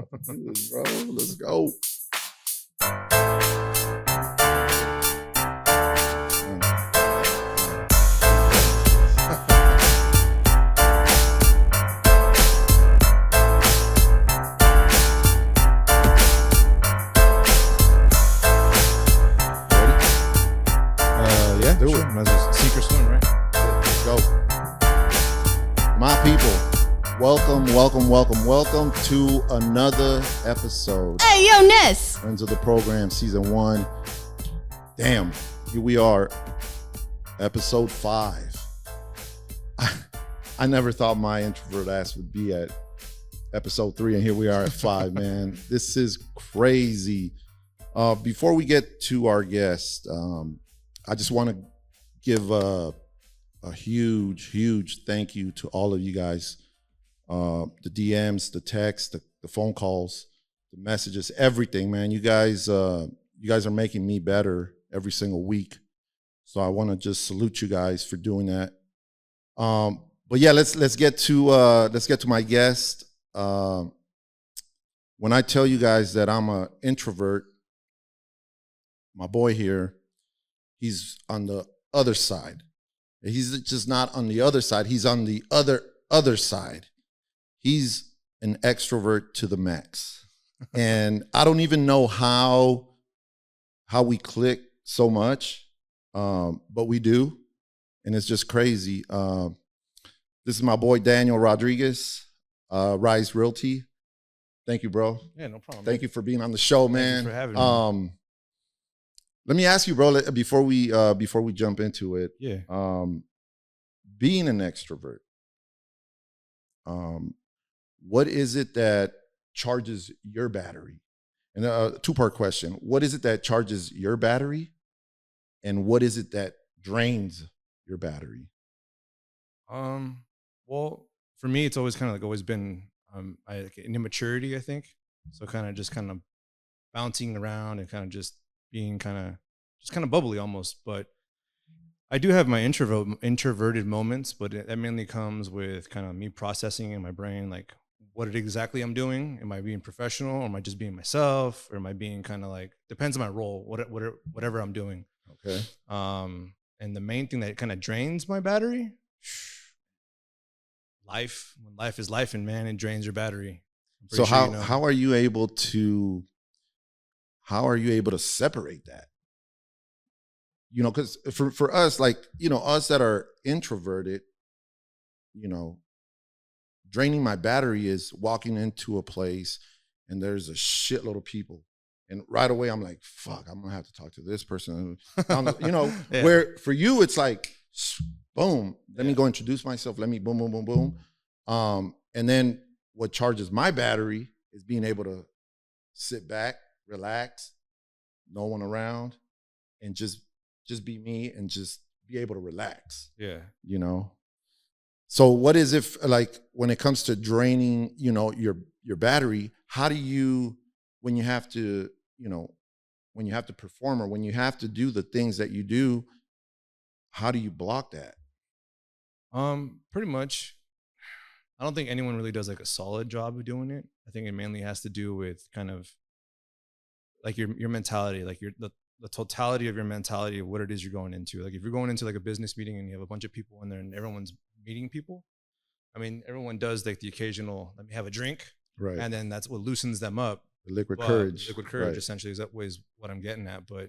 Bro, let's go. Do it. Might as well sink or swim, right? Let's go. My people, welcome to another episode. Hey, yo, Ness. Friends of the Program, Season 1. Damn, here we are, Episode 5. I never thought my introvert ass would be at Episode 3, and here we are at 5, man. This is crazy. Before we get to our guest, I just want to give a huge thank you to all of you guys. The DMs, the texts, the phone calls, the messages, everything, man. You guys are making me better every single week. So I want to just salute you guys for doing that. But yeah, let's get to my guest. When I tell you guys that I'm an introvert, my boy here, he's on the other side. He's just not on the other side. He's on the other side. He's an extrovert to the max. And I don't even know how we click so much, but we do. And it's just crazy. This is my boy, Daniel Rodriguez, Rise Realty. Thank you, bro. Yeah, no problem. Thank you for being on the show, man. Thank you for having me. Let me ask you, bro, before we jump into it. Yeah. Being an extrovert, what is it that charges your battery? And a two-part question. What is it that charges your battery? And what is it that drains your battery? Well, for me, it's always been an immaturity, I think. So kind of bouncing around and kind of just being kind of bubbly almost. But I do have my introverted moments, but that mainly comes with kind of me processing in my brain, like what it exactly I'm doing. Am I being professional, or am I just being myself, or am I being kind of like, depends on my role, whatever I'm doing. Okay. And the main thing that kind of drains my battery, life. When life is life, and man, it drains your battery. So how are you able to separate that? You know, because for us, like, you know, us that are introverted, you know, draining my battery is walking into a place and there's a shitload of people. And right away, I'm like, fuck, I'm going to have to talk to this person. You know, yeah. Where for you, it's like, boom, let me go introduce myself. Let me boom, boom, boom, boom. And then what charges my battery is being able to sit back, relax, no one around, and just be me and just be able to relax. Yeah. You know? So what is it like when it comes to draining, you know, your battery, how do you, when you have to, you know, when you have to perform or when you have to do the things that you do, how do you block that? Pretty much, I don't think anyone really does like a solid job of doing it. I think it mainly has to do with kind of like your mentality, like the totality of your mentality of what it is you're going into. Like if you're going into like a business meeting and you have a bunch of people in there and everyone's meeting people, I mean, everyone does like the occasional, let me have a drink. Right. And then that's what loosens them up. The liquid courage. Liquid courage, right. Essentially, is that ways what I'm getting at. But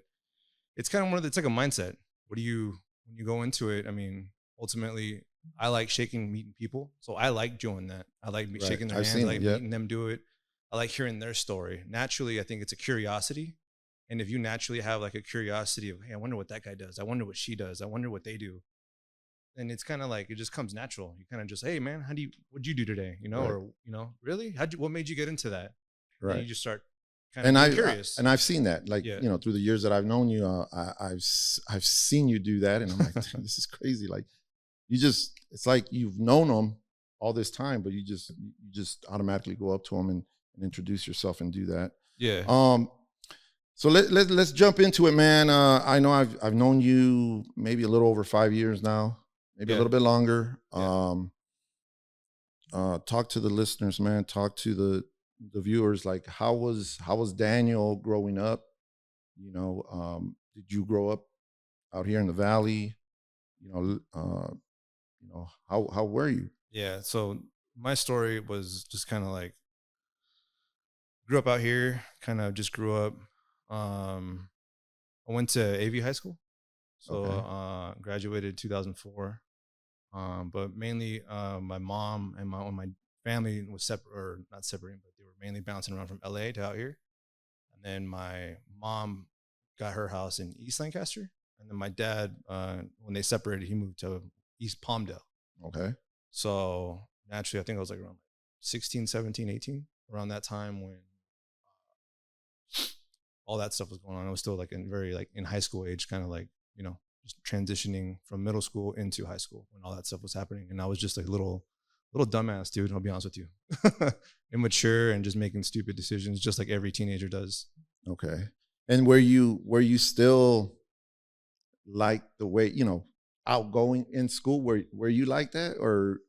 it's kind of it's like a mindset. When you go into it, I mean, ultimately, I like meeting people. So I like doing that. I like shaking their hands, I like meeting them do it. I like hearing their story. Naturally, I think it's a curiosity. And if you naturally have like a curiosity of, hey, I wonder what that guy does. I wonder what she does. I wonder what they do. And it's kind of like, it just comes natural. You kind of just, hey man, what'd you do today? You know, right. Or, you know, really? What made you get into that? Right. And you just start kind of curious. And I've seen that, like, you know, through the years that I've known you, I've seen you do that. And I'm like, this is crazy. Like it's like you've known them all this time, but you just automatically go up to them and introduce yourself and do that. Yeah. So let's jump into it, man. I know I've known you maybe a little over 5 years now, maybe a little bit longer. Talk to the listeners, man. Talk to the viewers, like how was Daniel growing up? Did you grow up out here in the valley? You know, how were you? Yeah. So my story was just kind of like grew up out here, kind of just grew up. I went to AV high school. So Okay, graduated 2004. But mainly my mom and my family was separate or not separating, but they were mainly bouncing around from LA to out here. And then my mom got her house in East Lancaster. And then my dad, when they separated, he moved to East Palmdale. okay, So naturally, I think I was like around 16, 17, 18, around that time when all that stuff was going on. I was still like in very like in high school age, kind of like, just transitioning from middle school into high school when all that stuff was happening. And I was just like little dumbass dude, I'll be honest with you. Immature and just making stupid decisions, just like every teenager does. okay. And were you still like the way, outgoing in school? Were you like that, or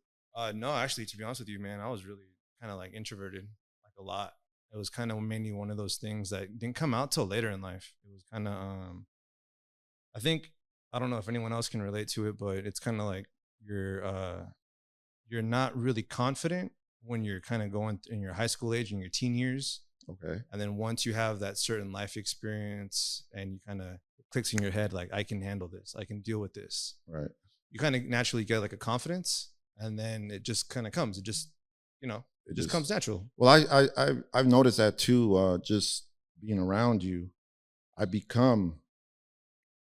No, actually, to be honest with you, man, I was really kind of like introverted, like a lot. It was kind of mainly one of those things that didn't come out till later in life. It was kind of, I think, I don't know if anyone else can relate to it, but it's kind of like you're not really confident when you're kind of going in your high school age and your teen years. okay? And then once you have that certain life experience and you kind of clicks in your head, like, I can handle this, I can deal with this. Right. You kind of naturally get like a confidence, and then it just kind of comes. It just, It it just comes natural. Well, I've noticed that too. Just being around you, I become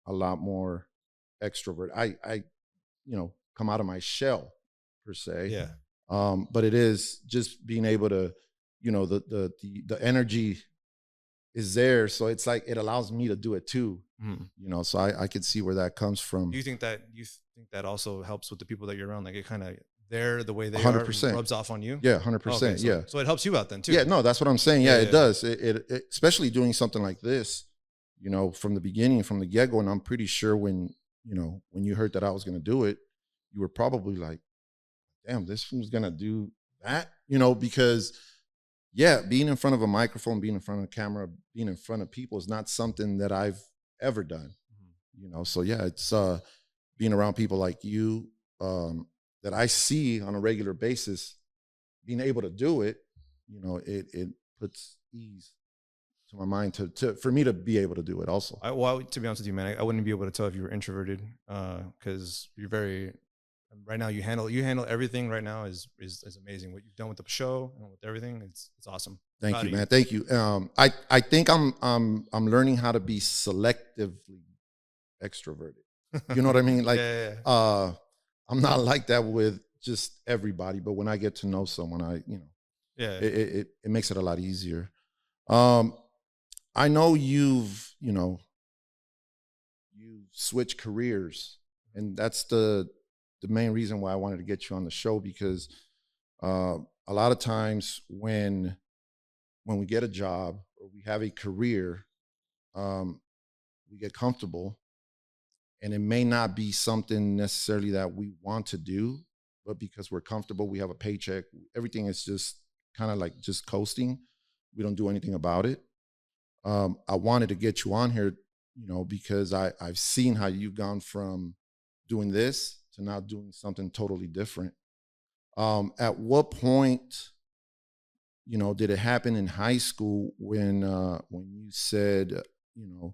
a lot more extrovert. I come out of my shell per se. Yeah. But it is just being able to, the energy is there, so it's like it allows me to do it too. Mhm. So I could see where that comes from. Do you think that also helps with the people that you're around? Like, it kind of, they're the way they are 100%. rubs off on you. Yeah, Oh, okay, 100%. so Yeah. so it helps you out then too. Yeah, no, that's what I'm saying. Yeah, Yeah, it yeah. does. Especially doing something like this, from the beginning, from the get go. And I'm pretty sure when you heard that I was going to do it, you were probably like, damn, this was going to do that, because yeah, being in front of a microphone, being in front of a camera, being in front of people is not something that I've ever done, So yeah, it's being around people like you, that I see on a regular basis, being able to do it, it puts ease to my mind for me to be able to do it also. Well, to be honest with you, man, I wouldn't be able to tell if you were introverted, because you're very. Right now, you handle everything. Right now is amazing. What you've done with the show and with everything, it's awesome. Thank Proud you, of you. man. Thank you. I think I'm learning how to be selectively extroverted. You know what I mean? Like, Yeah, yeah. I'm not like that with just everybody, but when I get to know someone, Yeah. it makes it a lot easier. I know you switched careers, and that's the main reason why I wanted to get you on the show, because a lot of times when we get a job or we have a career, we get comfortable, and it may not be something necessarily that we want to do, but because we're comfortable, we have a paycheck, everything is just kind of like just coasting. We don't do anything about it. I wanted to get you on here, because I've seen how you've gone from doing this to now doing something totally different. At what point, did it happen in high school when you said, you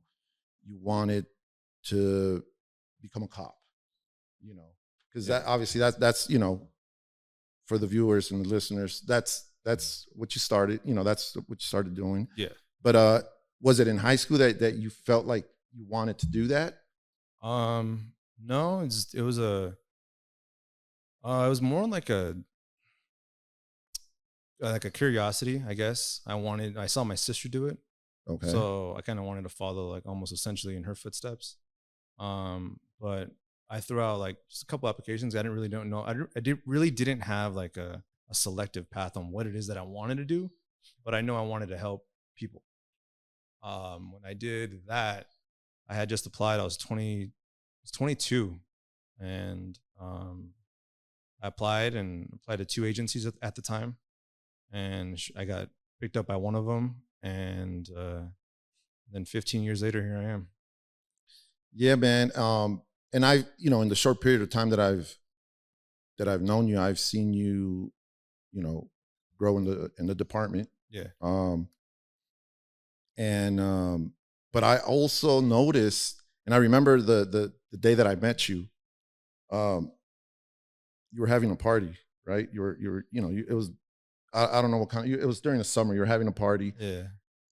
wanted to become a cop? Because Yeah. that obviously that's for the viewers and the listeners, that's what you started. That's what you started doing. Yeah. But was it in high school that you felt like you wanted to do that? No, it was more like a curiosity, I guess. I saw my sister do it, Okay. so I kind of wanted to follow, like, almost essentially in her footsteps. But I threw out like just a couple applications. I didn't really don't know. Really didn't have like a selective path on what it is that I wanted to do, but I know I wanted to help people. When I did that, I had just applied. I was 22, and I applied to two agencies at the time, and I got picked up by one of them, and then 15 years later, here I am. Yeah, man. And I, in the short period of time that I've known you, I've seen you, grow in the department. Yeah. But I also noticed, and I remember the day that I met you, you were having a party, right? It was, I don't know what kind of, it was during the summer. You were having a party. Yeah.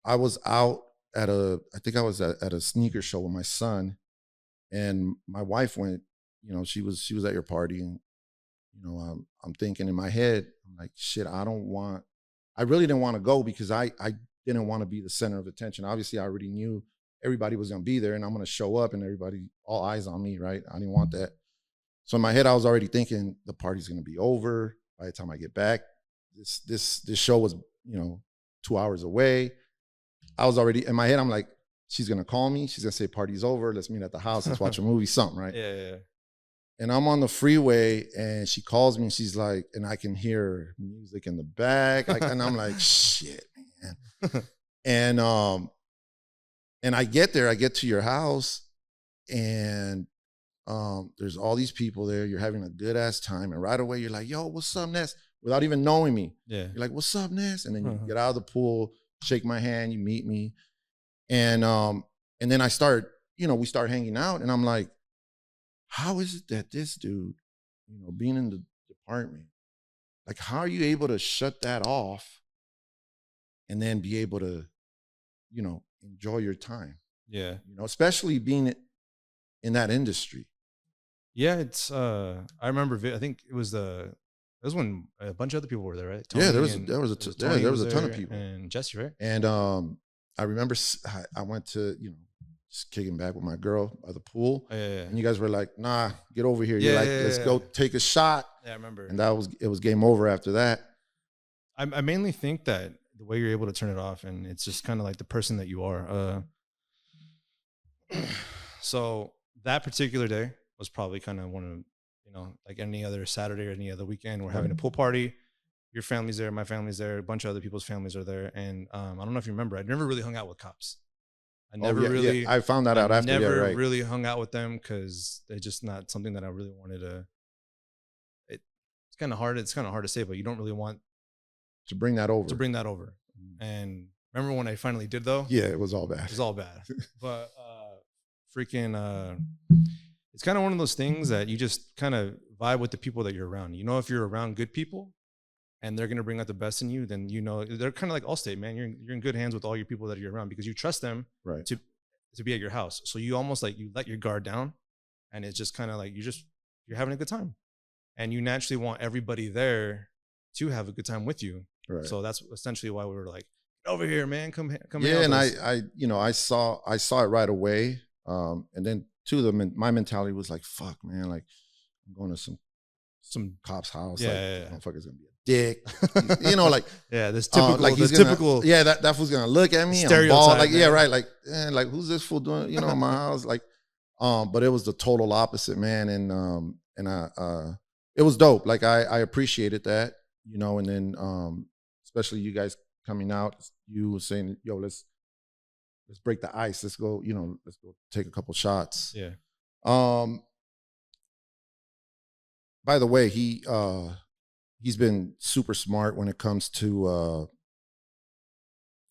I was out I think I was at a sneaker show with my son, and my wife went, she was at your party, and, I'm thinking in my head, I'm like, shit, I really didn't want to go because I didn't want to be the center of attention. Obviously, I already knew everybody was going to be there and I'm going to show up and everybody, all eyes on me, right? I didn't want that. So in my head, I was already thinking the party's going to be over by the time I get back. This show was, 2 hours away. I was already, in my head, I'm like, she's going to call me. She's going to say party's over. Let's meet at the house. Let's watch a movie, something, right? Yeah. And I'm on the freeway and she calls me and she's like, and I can hear music in the back. And I'm like, shit, man. And I get there, I get to your house and there's all these people there. You're having a good ass time. And right away you're like, yo, what's up, Ness? Without even knowing me. Yeah. You're like, what's up, Ness? And then you get out of the pool, shake my hand, you meet me. And then we start hanging out and I'm like, how is it that this dude, being in the department, like, how are you able to shut that off and then be able to, enjoy your time? Yeah. Especially being in that industry. Yeah. It's, I remember, I think it was when a bunch of other people were there, right? Tony, there was a ton of people. And Jesse, right? And I remember I went to, just kicking back with my girl by the pool. Yeah. And you guys were like, nah, get over here. You're like, let's go take a shot. Yeah, I remember. And it was game over after that. I mainly think that the way you're able to turn it off, and it's just kind of like the person that you are. So that particular day was probably kind of one of, like any other Saturday or any other weekend, we're having a pool party. Your family's there, my family's there, a bunch of other people's families are there. And I don't know if you remember, I never really hung out with cops. I found that out after. Never really hung out with them because they're just not something that I really wanted to. It's kind of hard. It's kind of hard to say, but you don't really want to bring that over. And remember when I finally did though? Yeah, it was all bad. It was all bad. But it's kind of one of those things that you just kind of vibe with the people that you're around. If you're around good people and they're going to bring out the best in you, then they're kind of like Allstate, man. You're in good hands with all your people that you're around because you trust them to be at your house. So you almost like you let your guard down, and it's just kind of like you're having a good time, and you naturally want everybody there to have a good time with you. Right. So that's essentially why we were like, get over here, man, come. Yeah, and I saw it right away, and then my mentality was like, fuck, man, like I'm going to some cop's house. Yeah. Motherfucker's gonna be a dick. Like this typical, like he's typical. Yeah, that fool's gonna look at me. Stereotype. Like, yeah, right. Like, like who's this fool doing? In my house. Like, but it was the total opposite, man. And it was dope. Like I appreciated that, and then especially you guys coming out, you saying, yo, let's break the ice. Let's go, let's go take a couple shots. Yeah. By the way, he's been super smart when it comes to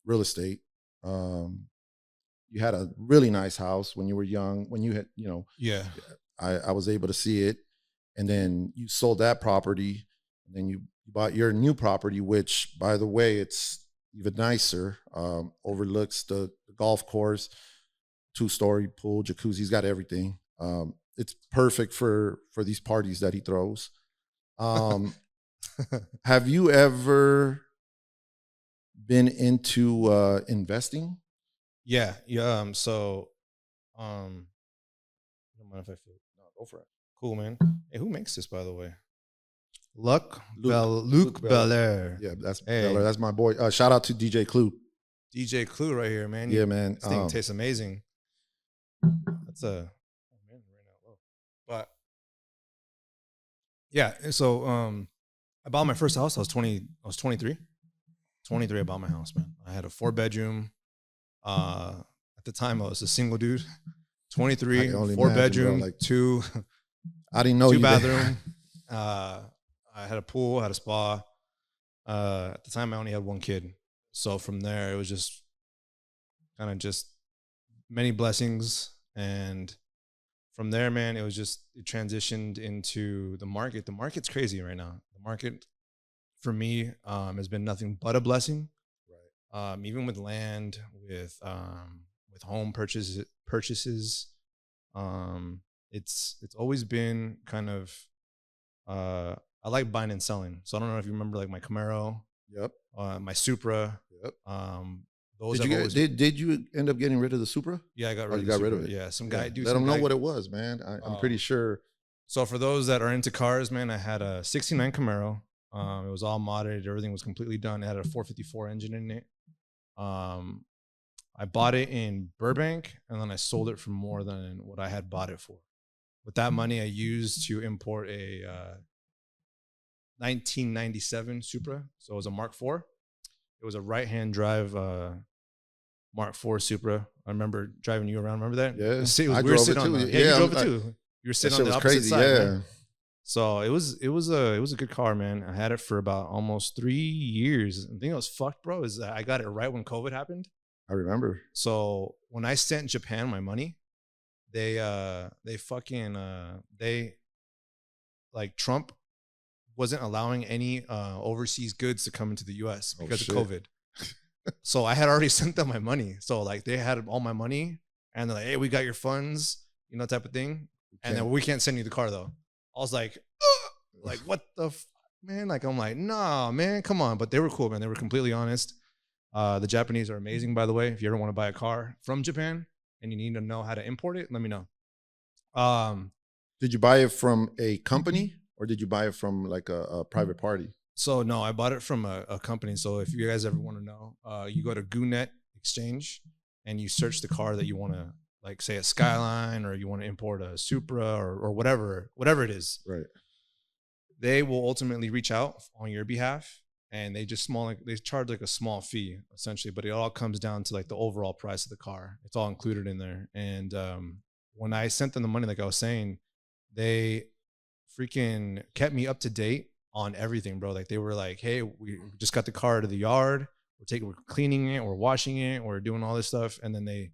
real estate. You had a really nice house when you were young. When you had, yeah, I was able to see it, and then you sold that property, and then you bought your new property, which, by the way, it's even nicer. Overlooks the golf course, 2-story pool, jacuzzi. He's got everything. It's perfect for these parties that he throws. Have you ever been into investing? Yeah. So, I don't mind if I feel. No, go for it. Cool, man. Hey, who makes this, by the way? Luc Belair. Yeah, that's Belair. That's my boy. Shout out to DJ Clue. DJ Clue right here, man. Yeah, man. This thing tastes amazing. That's but yeah. So I bought my first house. I was 23. 23, I bought my house, man. I had a 4-bedroom. At the time, I was a single dude. 23, 4-bedroom, like two I didn't know two you bathroom. I had a pool, had a spa. At the time, I only had one kid. So from there, it was just kind of just many blessings. And from there, man, it transitioned into the market. The market's crazy right now. The market for me has been nothing but a blessing. Right. Even with land, with home purchases. It's always been kind of I like buying and selling. So I don't know if you remember like my Camaro. Yep. My Supra. Yep. Those did you end up getting rid of the Supra? Yeah, I got rid of you the got Supra. rid of it. Yeah, some guy. Dude, let some them know guy, what it was, man. I'm pretty sure. So for those that are into cars, man, I had a '69 Camaro. It was all modded. Everything was completely done. It had a 454 engine in it. I bought it in Burbank, and then I sold it for more than what I had bought it for. With that money, I used to import a 1997 Supra. So it was a Mark IV. It was a right-hand drive Mark IV Supra. I remember driving you around. Remember that? Yeah, I drove it too. Yeah, you drove it too. You were sitting on the opposite crazy, side. Yeah. Man. So it was a good car, man. I had it for about almost 3 years. The thing that was fucked, bro, is that I got it right when COVID happened. I remember. So when I sent Japan my money, they like Trump wasn't allowing any overseas goods to come into the US because of COVID. So I had already sent them my money. So like they had all my money and they're like, hey, we got your funds, you know, type of thing. And then we can't send you the car though. I was like, like what the man? Like I'm like, nah, man, come on. But they were cool, man. They were completely honest. The Japanese are amazing, by the way. If you ever want to buy a car from Japan and you need to know how to import it, let me know. Did you buy it from a company or did you buy it from like a private party? So no, I bought it from a company. So if you guys ever want to know, you go to GooNet Exchange and you search the car that you want to, like say a Skyline, or you want to import a Supra or whatever it is. Right. They will ultimately reach out on your behalf. And they charge like a small fee essentially, but it all comes down to like the overall price of the car. It's all included in there. And when I sent them the money, like I was saying, they freaking kept me up to date on everything, bro. Like they were like, hey, we just got the car to the yard. We're cleaning it, we're washing it, we're doing all this stuff. And then they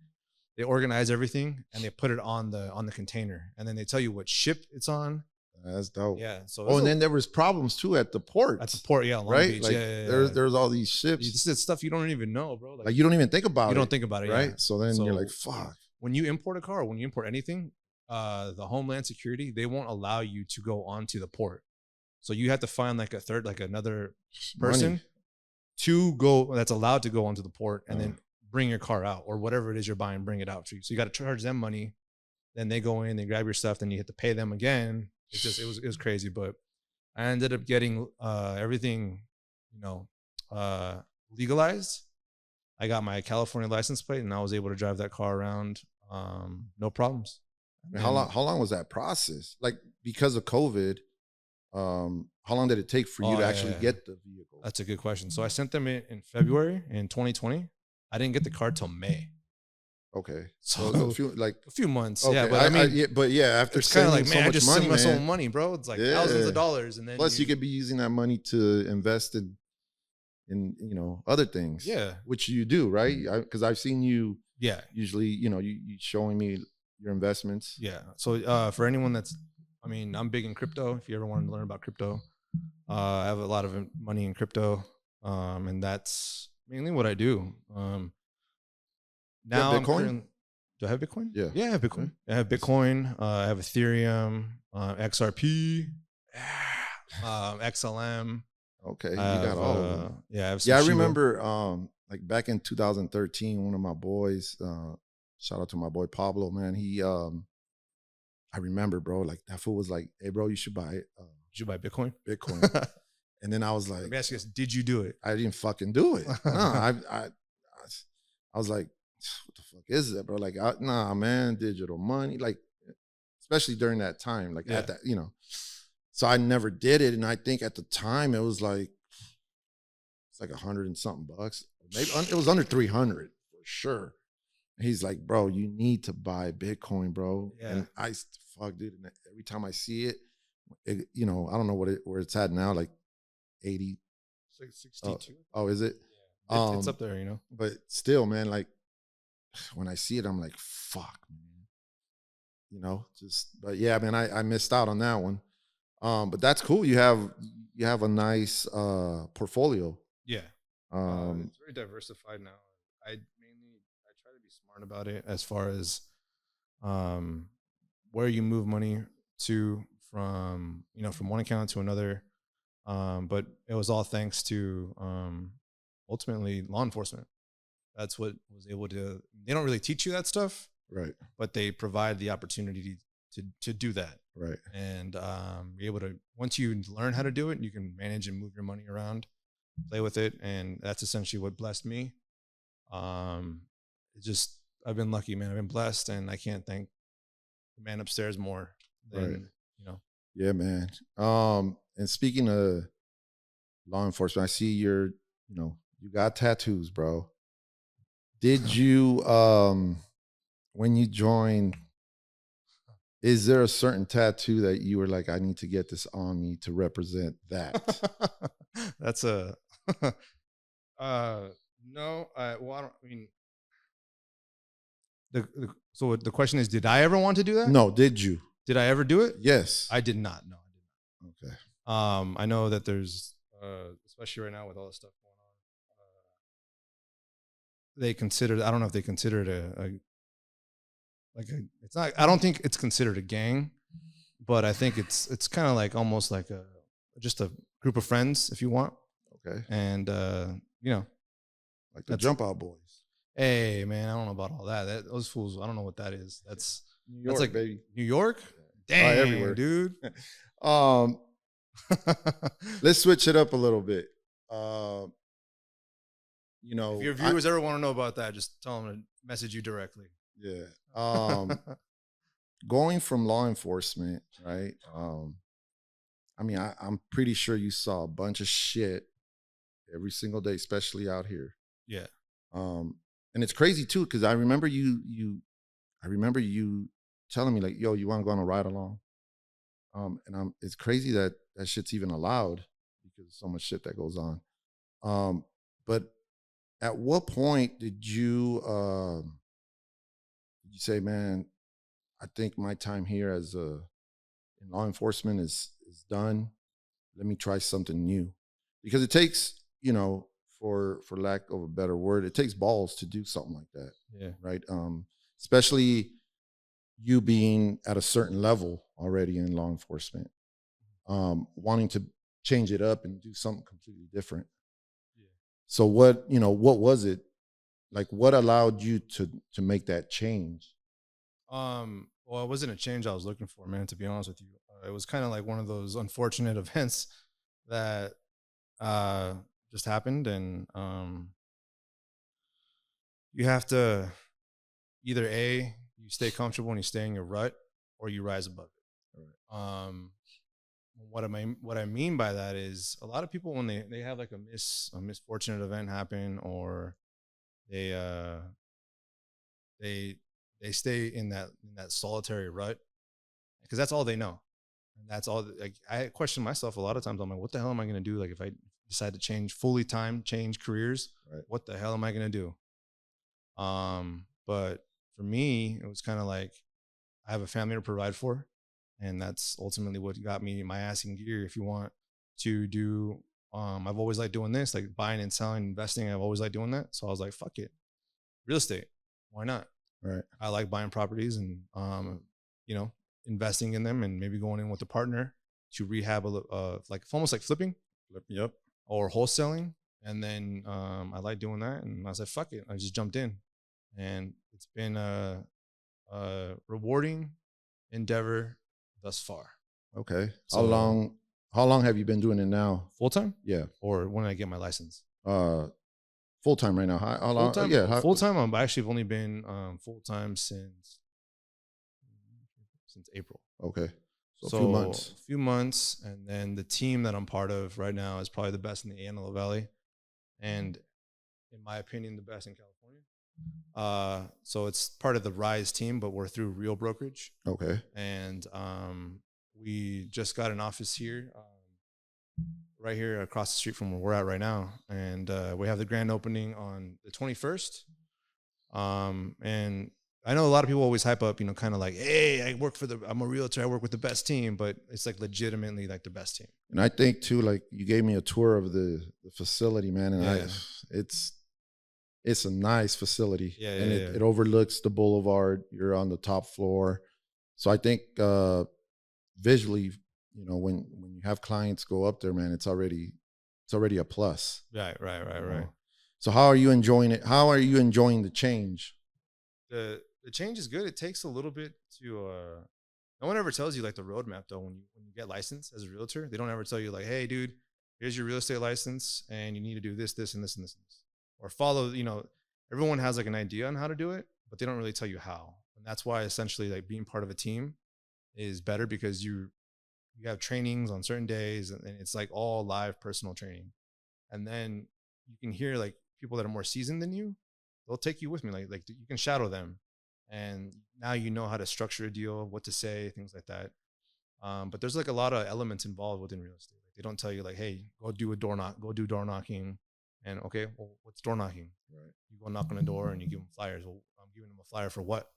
organize everything and they put it on the container. And then they tell you what ship it's on. That's dope. Yeah. So and then there was problems too at the port. At the port, yeah, Long right? Beach. Like there's all these ships. This is stuff you don't even know, bro. Like you don't even think about it. You don't think about it, right? Yeah. So then you're like, fuck. When you import a car, when you import anything, the Homeland Security, they won't allow you to go onto the port. So you have to find like another person to go that's allowed to go onto the port and then bring your car out or whatever it is you're buying, bring it out for you. So you got to charge them money. Then they go in, they grab your stuff, then you have to pay them again. It was crazy, but I ended up getting everything, legalized. I got my California license plate and I was able to drive that car around. No problems. How long was that process? Like because of COVID, how long did it take for you to actually get the vehicle? That's a good question. So I sent them in February in 2020. I didn't get the car till May. Okay, so a few months. Okay. Yeah, but after it's kind of like, man, I just sent myself money, bro. It's like thousands of dollars, and then plus you could be using that money to invest in other things. Yeah, which you do, right? Because I've seen you. Yeah, usually you showing me your investments. Yeah. So for anyone I'm big in crypto. If you ever wanted to learn about crypto, I have a lot of money in crypto, and that's mainly what I do. Now Bitcoin? Do I have Bitcoin? Yeah. Yeah, I have Bitcoin. I have Bitcoin. I have Ethereum, XRP, XLM. Okay, you got all of them. Yeah, I have I remember like back in 2013, one of my boys, shout out to my boy Pablo, man. He I remember, bro, like that fool was like, hey bro, you should buy it. Did you buy Bitcoin? Bitcoin. And then I was like, let me ask you this, did you do it? I didn't fucking do it. No, I was like, what the fuck is that, bro? Like, nah, man, digital money, like, especially during that time, like at that, So I never did it. And I think at the time it was like it's like $100 and something bucks. Maybe it was under 300 for sure. And he's like, bro, you need to buy Bitcoin, bro. Yeah. And fuck, dude. And every time I see it, you know, I don't know where it's at now, like 80. 62. Oh, is it? Yeah. It's up there, you know. But still, man, like when I see it, I'm like, fuck, man. You know, but yeah, man, I missed out on that one. But that's cool. You have a nice portfolio. Yeah. It's very diversified now. I try to be smart about it as far as where you move money to from one account to another. But it was all thanks to ultimately law enforcement. That's what was able to. They don't really teach you that stuff, right? But they provide the opportunity to do that, right? And be able to, once you learn how to do it, you can manage and move your money around, play with it, and that's essentially what blessed me. I've been lucky, man. I've been blessed, and I can't thank the man upstairs more than Yeah, man. And speaking of law enforcement, I see you got tattoos, bro. Did you when you joined, is there a certain tattoo that you were like, I need to get this on me to represent that? That's a no. I mean, so the question is, did I ever want to do that? No, did you? Did I ever do it? Yes. I did not. No, I did not. Okay. I know that there's especially right now with all this stuff going on, I don't know if they consider it it's not, I don't think it's considered a gang, but I think it's kind of like almost like just a group of friends, if you want. Okay. And like the Jump Out Boys. Hey, man, I don't know about all that. Those fools, I don't know what that is. That's New York, that's like baby. New York? Damn, everywhere, dude. Let's switch it up a little bit. If your viewers ever want to know about that, just tell them to message you directly. Yeah. Going from law enforcement, right? I mean, I'm pretty sure you saw a bunch of shit every single day, especially out here. Yeah. And it's crazy too, because I remember you telling me like, yo, you want to go on a ride along? And it's crazy that shit's even allowed because of so much shit that goes on. But at what point did you say, man, I think my time here in law enforcement is done. Let me try something new. Because it takes, for lack of a better word, it takes balls to do something like that. Yeah. Right. Especially you being at a certain level already in law enforcement, wanting to change it up and do something completely different. Yeah. So what was it? Like, what allowed you to make that change? Well, it wasn't a change I was looking for, man, to be honest with you. It was kind of like one of those unfortunate events that just happened. And you have to either you stay comfortable and you stay in your rut, or you rise above it. Right. What I mean by that is a lot of people, when they have like a misfortunate event happen, or they stay in that solitary rut, because that's all they know. And that's all. Like, I question myself a lot of times. I'm like, what the hell am I going to do? Like, if I decide to change careers, right, what the hell am I going to do? But for me, it was kind of like, I have a family to provide for, and that's ultimately what got me my ass in gear. If you want to do, I've always liked doing this, like buying and selling, investing. I've always liked doing that. So I was like, fuck it, real estate, why not? Right. I like buying properties and, investing in them, and maybe going in with a partner to rehab, like almost like flipping. Yep. Or wholesaling. And then I like doing that. And I said, fuck it. I just jumped in, and it's been a rewarding endeavor thus far. Okay. How long have you been doing it now? Full time? Yeah. Or when I get my license? Full time right now. How long? Full time? Yeah. Full time. I've actually only been full time since April. Okay. So a few months. And then the team that I'm part of right now is probably the best in the Antelope Valley. and in my opinion, the best in California. So it's part of the Rise team, but we're through Real Brokerage. Okay. And we just got an office here, right here across the street from where we're at right now. And we have the grand opening on the 21st. And I know a lot of people always hype up, kind of like, hey, I'm a realtor, I work with the best team, but it's like legitimately like the best team. And I think too, like you gave me a tour of the facility, man, and Yeah. it's a nice facility. Yeah, and yeah. it overlooks the boulevard. You're on the top floor. So I think visually, when you have clients go up there, man, it's already a plus. Right. So how are you enjoying it? How are you enjoying the change? The change is good. It takes a little bit to no one ever tells you like the roadmap though. When you get licensed as a realtor, they don't ever tell you like, hey dude, here's your real estate license and you need to do this, this, and this, and this, and this. Or follow, everyone has like an idea on how to do it, but they don't really tell you how. And that's why essentially like being part of a team is better, because you have trainings on certain days, and it's like all live personal training. And then you can hear like people that are more seasoned than you, they'll take you with me. Like you can shadow them, and now you know how to structure a deal, what to say, things like that. But there's like a lot of elements involved within real estate. Like they don't tell you like, hey, go do door knocking. And okay, well, what's door knocking? Right. You go knock on a door and you give them flyers. Well, I'm giving them a flyer for what?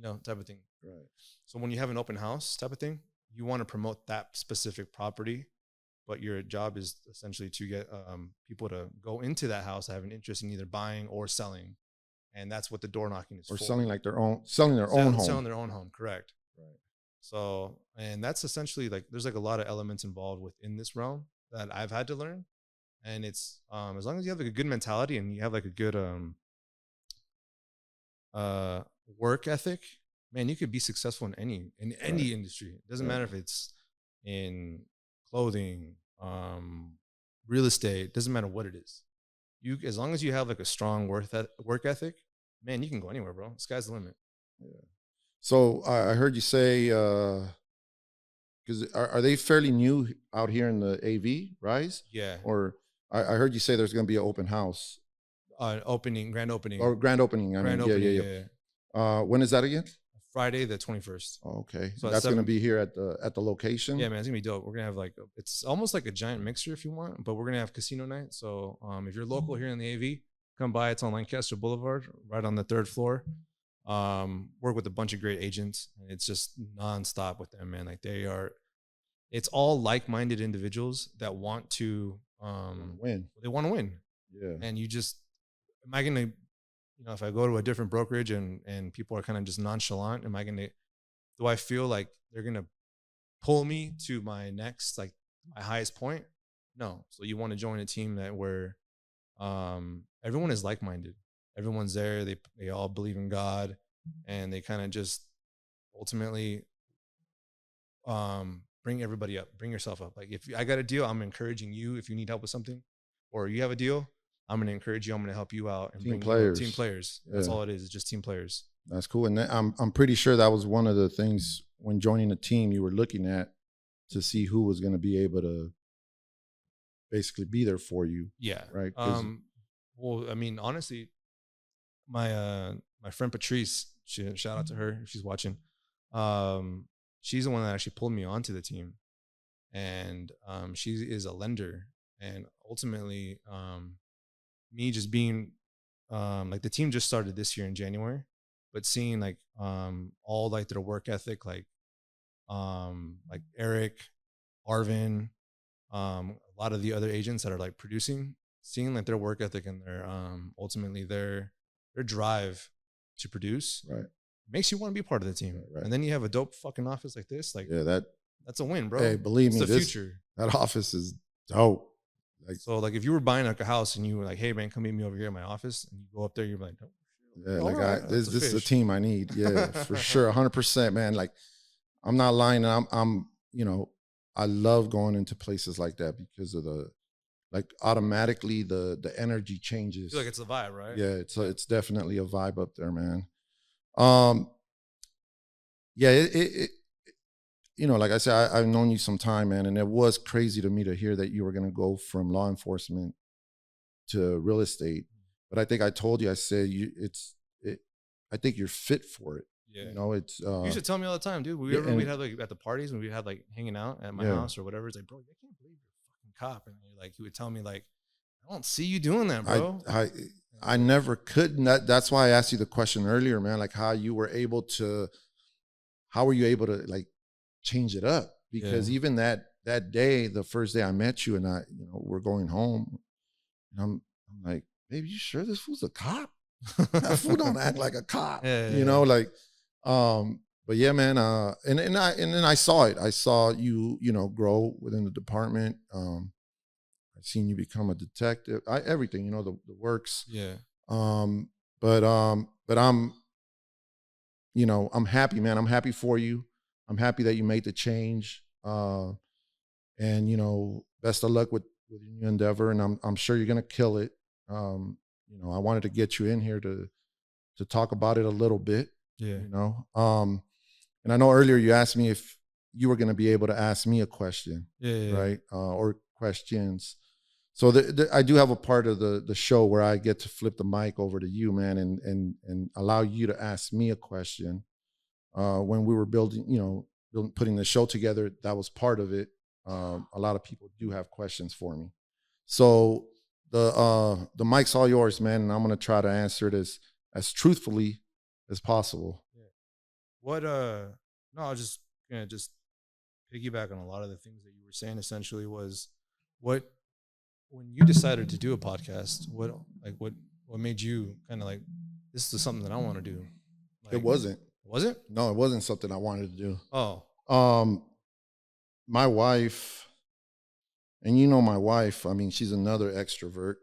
Type of thing. Right. So when you have an open house type of thing, you want to promote that specific property, but your job is essentially to get people to go into that house that have an interest in either buying or selling. And that's what the door knocking is Or for. selling their own home. Selling their own home, correct. Right. So, and that's essentially like, there's like a lot of elements involved within this realm that I've had to learn. And it's as long as you have like a good mentality and you have like a good work ethic, man, you could be successful in any industry. It doesn't matter if it's in clothing, real estate, doesn't matter what it is. As long as you have like a strong work ethic, man, you can go anywhere, bro. Sky's the limit. Yeah. So I heard you say, because are they fairly new out here in the AV Rise? Yeah. Or I heard you say there's going to be an open house. Grand opening. Or grand opening. Yeah. When is that again? Friday the 21st. Oh, okay. So that's going to be here at the location. Yeah, man, it's gonna be dope. We're gonna have like it's almost like a giant mixer if you want, but we're gonna have casino night. So if you're local here in the AV, come by. It's on Lancaster Boulevard, right on the 3rd floor. Work with a bunch of great agents, and it's just nonstop with them, man. Like it's all like-minded individuals that want to win. They want to win. Yeah. And am I gonna, if I go to a different brokerage and people are kind of just nonchalant, do I feel like they're gonna pull me to my next, like my highest point? No. So you want to join a team where everyone is like-minded. Everyone's there. They all believe in God, and they kind of just ultimately bring everybody up, bring yourself up. Like if I got a deal, I'm encouraging you. If you need help with something, or you have a deal, I'm going to encourage you. I'm going to help you out and team bring players. Team players. That's all it is. It's just team players. That's cool. And I'm pretty sure that was one of the things when joining a team you were looking at to see who was going to be able to basically be there for you. Yeah. Right. Well, I mean, honestly, my friend Patrice, shout out to her if she's watching. She's the one that actually pulled me onto the team, and she is a lender. And ultimately, me just being like the team just started this year in January, but seeing like all like their work ethic, like Eric, Arvin, a lot of the other agents that are like producing, seeing like their work ethic and their ultimately their drive to produce, right, makes you want to be part of the team. Right. And then you have a dope fucking office like this, like that's a win, bro. Hey, believe me, it's the future. That office is dope. So like if you were buying like a house and you were like, hey man, come meet me over here at my office, and you go up there, you're like, oh, yeah, like this is a team I need. Yeah, for sure, 100%, man. Like I'm not lying. I'm I love going into places like that because of automatically the energy changes. I feel like it's a vibe, right? Yeah, it's definitely a vibe up there, man. Yeah, it like I said, I've known you some time, man, and it was crazy to me to hear that you were going to go from law enforcement to real estate. But I think I told you, I said, I think you're fit for it. Yeah. You know, it's, You used to tell me all the time, dude. yeah, We'd have like at the parties when we'd have like hanging out at my Yeah. house or whatever. It's like, bro, I can't believe you're a fucking cop. And you're like, he would tell me like, I don't see you doing that, bro. I never could. And that's why I asked you the question earlier, man, like how you were able to, how were you able to like change it up? Because even that day, the first day I met you and we're going home and I'm like, baby, you sure this fool's a cop? That fool don't act like a cop, you know, like, but yeah, man. And then I saw it. I saw you, grow within the department. I've seen you become a detective. Everything, the works. Yeah. But I'm, I'm happy, man. I'm happy for you. I'm happy that you made the change. And best of luck with your new endeavor. And I'm sure you're gonna kill it. I wanted to get you in here to talk about it a little bit. Yeah. And I know earlier you asked me if you were gonna be able to ask me a question. Yeah. Right. Or questions. So I do have a part of the show where I get to flip the mic over to you, man, and allow you to ask me a question. When we were building, putting the show together, that was part of it. A lot of people do have questions for me. So the mic's all yours, man, and I'm gonna try to answer it as truthfully as possible. Yeah. What no, I was just gonna piggyback on a lot of the things that you were saying. Essentially, was when you decided to do a podcast, what made you kind of like, this is something that I want to do? Like, It wasn't. Was it? No, it wasn't something I wanted to do. Oh. My wife, and my wife, I mean, she's another extrovert.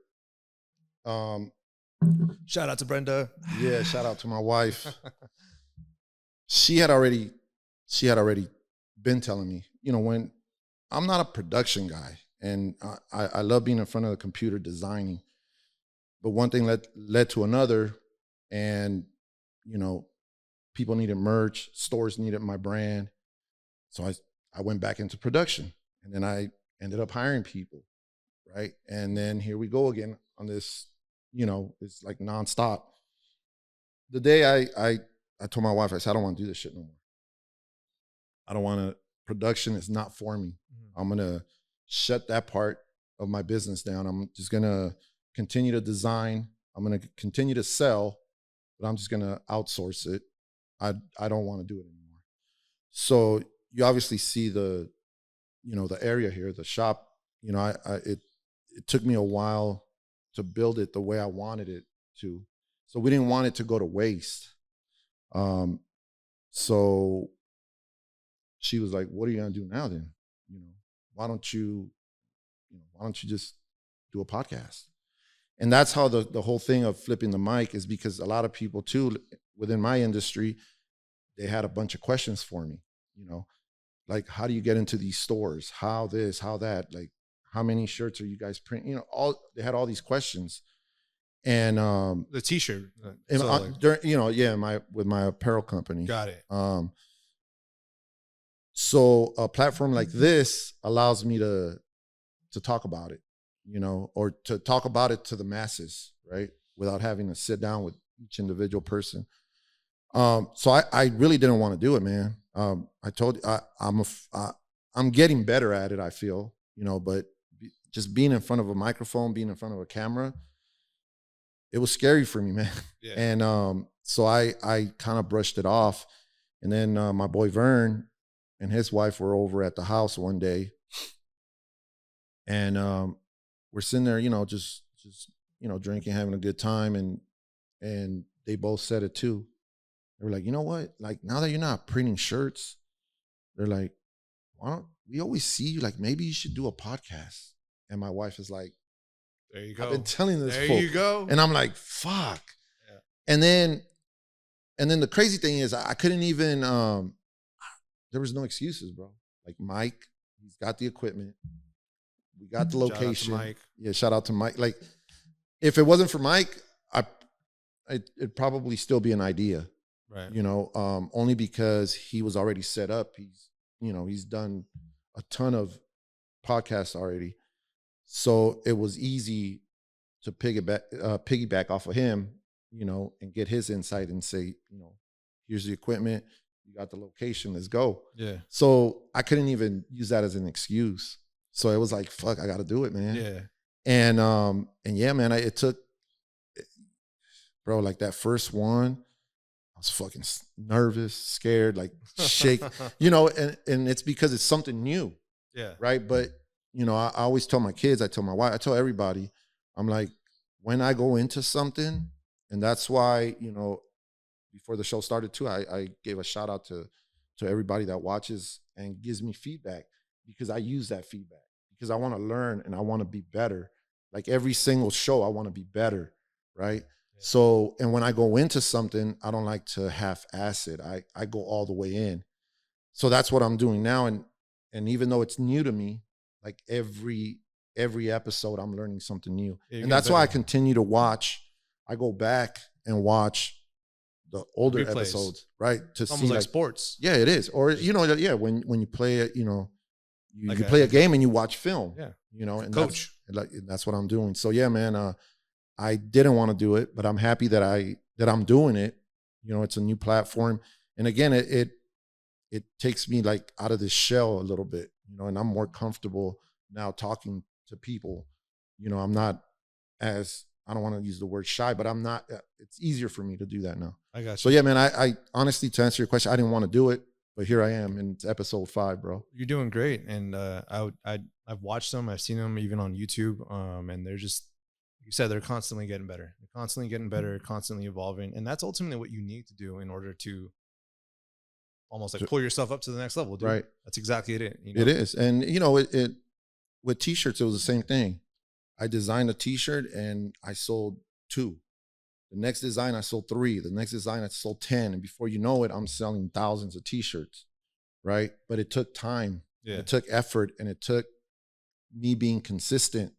Shout out to Brenda. Yeah, shout out to my wife. She had already been telling me, when I'm not a production guy, and I love being in front of the computer designing, but one thing led to another, and people needed merch, stores needed my brand, so I went back into production, and then I ended up hiring people, right? And then here we go again on this, it's like nonstop. The day I told my wife, I said, I don't want to do this shit no more. I don't want to, production is not for me. Mm-hmm. I'm going to shut that part of my business down. I'm just going to continue to design. I'm going to continue to sell, but I'm just going to outsource it. I don't want to do it anymore. So you obviously see the area here, the shop, it took me a while to build it the way I wanted it to. So we didn't want it to go to waste. So she was like, what are you going to do now then? Why don't you just do a podcast? And that's how the whole thing of flipping the mic is, because a lot of people too, within my industry, they had a bunch of questions for me, like, how do you get into these stores? How this, how that, like, how many shirts are you guys printing? They had all these questions. And the t-shirt, with my apparel company. Got it. So a platform like this allows me to talk about it, or to talk about it to the masses, right? Without having to sit down with each individual person. So I really didn't want to do it, man. I told you I'm getting better at it, I feel, but just being in front of a microphone, being in front of a camera, it was scary for me, man. Yeah. And so I kind of brushed it off. And then my boy Vern and his wife were over at the house one day, and we're sitting there, just drinking, having a good time, and they both said it too. They were like, you know what? Like, now that you're not printing shirts, they're like, why don't we always see you? Like, maybe you should do a podcast. And my wife is like, there you go. I've been telling this. There you go. And I'm like, fuck. Yeah. And then the crazy thing is, I couldn't even. There was no excuses, bro. Like, Mike, he's got the equipment. We got the location. Shout out to Mike. Yeah, shout out to Mike. Like, if it wasn't for Mike, it'd probably still be an idea. Right. Only because he was already set up. He's done a ton of podcasts already. So it was easy to piggyback off of him, and get his insight and say, here's the equipment, you got the location, let's go. Yeah. So I couldn't even use that as an excuse. So it was like, fuck, I got to do it, man. Yeah. And yeah, man, it took, bro, like that first one, I was fucking nervous, scared, like shake, and it's because it's something new. Yeah. Right. But, I always tell my kids, I tell my wife, I tell everybody, I'm like, when I go into something, and that's why, before the show started too, I gave a shout out to everybody that watches and gives me feedback, because I use that feedback because I want to learn and I want to be better. Like every single show, I want to be better. Right. Yeah. So, and when I go into something, I don't like to half-ass it. I go all the way in. So that's what I'm doing now. And even though it's new to me, like every episode, I'm learning something new. Yeah, and that's why I continue to watch. I go back and watch the older episodes, right? To almost see like sports. Yeah, it is. Or, when you play it, you play a game and you watch film, and coach. That's what I'm doing. So yeah, man, I didn't want to do it, but I'm happy that I'm doing it. It's a new platform. And again, it takes me like out of this shell a little bit, and I'm more comfortable now talking to people. I'm not as, I don't want to use the word shy, but I'm not, it's easier for me to do that now. I got you. So yeah, man, I honestly, to answer your question, I didn't want to do it, but here I am, and it's episode 5, bro. You're doing great. And I've watched them. I've seen them even on YouTube. And they're just, like you said, they're constantly getting better. They're constantly getting better, constantly evolving. And that's ultimately what you need to do in order to almost like pull yourself up to the next level, dude. Right. That's exactly it. It is. And it with t-shirts, it was the same thing. I designed a t-shirt and I sold 2. The next design, I sold 3. The next design, I sold 10. And before you know it, I'm selling thousands of t-shirts, right? But it took time. Yeah. It took effort, and it took me being consistent.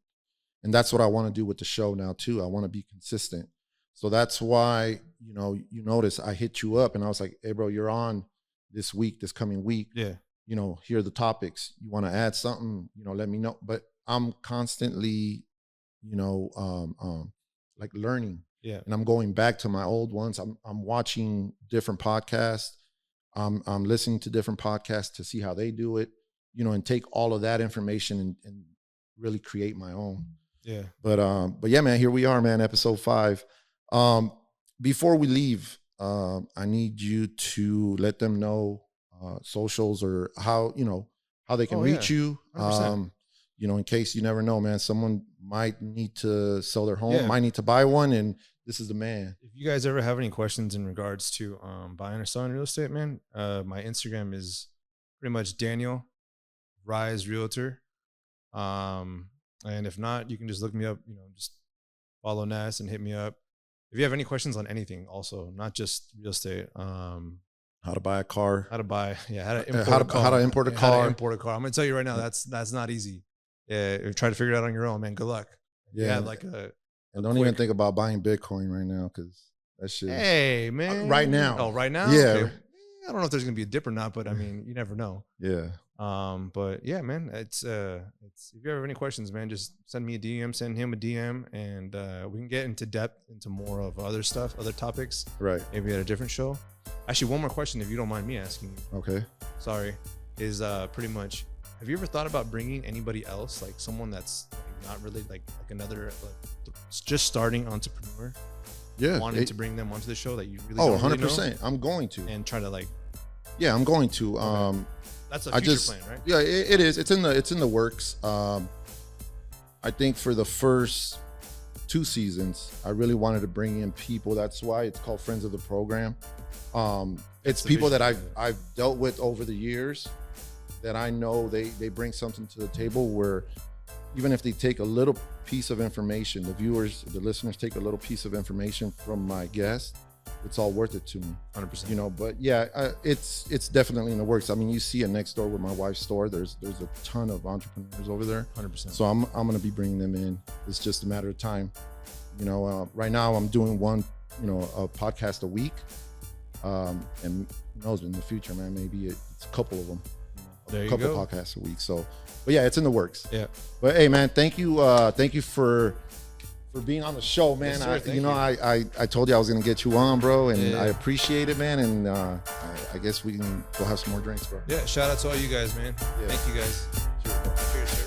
And that's what I want to do with the show now too. I want to be consistent. So that's why, you notice I hit you up and I was like, hey bro, you're on this coming week. Yeah. Here are the topics. You want to add something, let me know. But I'm constantly, like learning. Yeah. And I'm going back to my old ones. I'm watching different podcasts. I'm listening to different podcasts to see how they do it, and take all of that information and really create my own. Yeah. But yeah, man, here we are, man, episode 5. Before we leave, I need you to let them know socials or how they can reach you. 100%. In case you never know, man, someone might need to sell their home, might need to buy one, and this is the man. If you guys ever have any questions in regards to buying or selling real estate, man, my Instagram is pretty much Daniel Rise Realtor. And if not, you can just look me up, just follow Nas and hit me up. If you have any questions on anything, also, not just real estate, how to buy a car, how to import a car. I'm going to tell you right now, that's not easy. Yeah. Try to figure it out on your own, man. Good luck. Yeah. And don't even think about buying Bitcoin right now, because that shit. Hey, man. Right now. Oh, right now? Yeah. Okay. I don't know if there's going to be a dip or not, but I mean, you never know. Yeah. But yeah, man, it's if you have any questions, man, just send me a DM, send him a DM, and we can get into depth into more of other stuff, other topics. Right. Maybe at a different show. Actually, one more question, if you don't mind me asking you. Okay. Sorry. Is pretty much, have you ever thought about bringing anybody else, like someone that's not really like another just starting entrepreneur? Yeah. Wanting to bring them onto the show that you really 100%. Really know? I'm going to. And try to Yeah, I'm going to. Okay. That's a future plan, right? Yeah, it is. It's in the works. I think for the first 2 seasons, I really wanted to bring in people. That's why it's called Friends of the Program. It's people that I've dealt with over the years that I know they bring something to the table where even if they take a little piece of information, the viewers, the listeners take a little piece of information from my guest, it's all worth it to me. 100%. But yeah, it's definitely in the works. I mean, you see it next door with my wife's store. There's a ton of entrepreneurs over there. 100%. So I'm going to be bringing them in. It's just a matter of time. Right now I'm doing one, a podcast a week. And who knows, in the future, man, maybe it's a couple of them. A couple podcasts a week. So, but yeah, it's in the works. Yeah. But hey, man, thank you for for being on the show, man. Yes, sir. Thank you. I told you I was gonna get you on, bro, and Yeah. I appreciate it, man. And I guess we can go have some more drinks, bro. Yeah, shout out to all you guys, man. Yeah. Thank you guys. Cheers, bro. Cheers, sir.